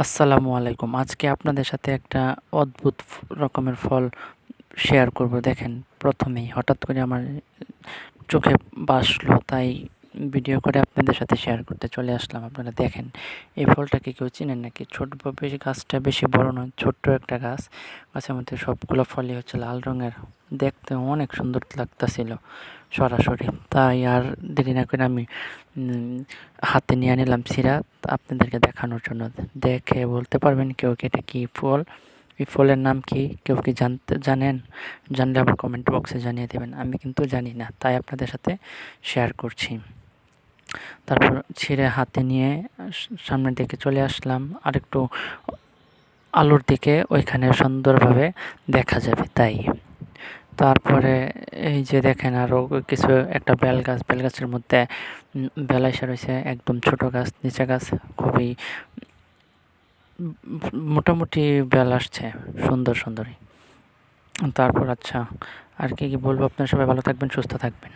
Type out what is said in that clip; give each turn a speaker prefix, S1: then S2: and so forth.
S1: আসসালামু আলাইকুম। আজকে আপনাদের সাথে একটা অদ্ভুত রকমের ফল শেয়ার করব। দেখেন, প্রথমেই হঠাৎ করে আমার চোখে বাসলো, তাই ভিডিও করে আপনাদের সাথে শেয়ার করতে চলে আসলাম। আপনারা দেখেন, এই ফলটাকে কেউ চিনেন নাকি? ছোট বেশি গাছটা বেশি বড় নয়, ছোট্ট একটা গাছ। গাছের মধ্যে সবগুলো ফলই হচ্ছে লাল রঙের। দেখতে অনেক সুন্দর লাগতাছিল সরাসরি। তাই আর দেরি না করে আমি হাতে নিয়ে নিলাম ছিঁড়া আপনাদেরকে দেখানোর জন্য। দেখে বলতে পারবেন কেউ কি এটা কী ফল? এই ফলের নাম কি? কেউ কি জানেন? জানলে আবার কমেন্ট বক্সে জানিয়ে দেবেন। আমি কিন্তু জানি না, তাই আপনাদের সাথে শেয়ার করছি। তারপর ছিঁড়ে হাতে নিয়ে সামনের দিকে চলে আসলাম। আরেকটু আলোর দিকে, ওইখানে সুন্দরভাবে দেখা যাবে তাই। তারপরে এই যে দেখেন আরও কিছু একটা বেল গাছের মধ্যে বেল এসে রয়েছে। একদম ছোট গাছ, নিচে গাছ, খুবই মোটামুটি বেল আসছে সুন্দর সুন্দরই। তারপর আচ্ছা, আর কি বলবো, আপনারা সবাই ভালো থাকবেন, সুস্থ থাকবেন।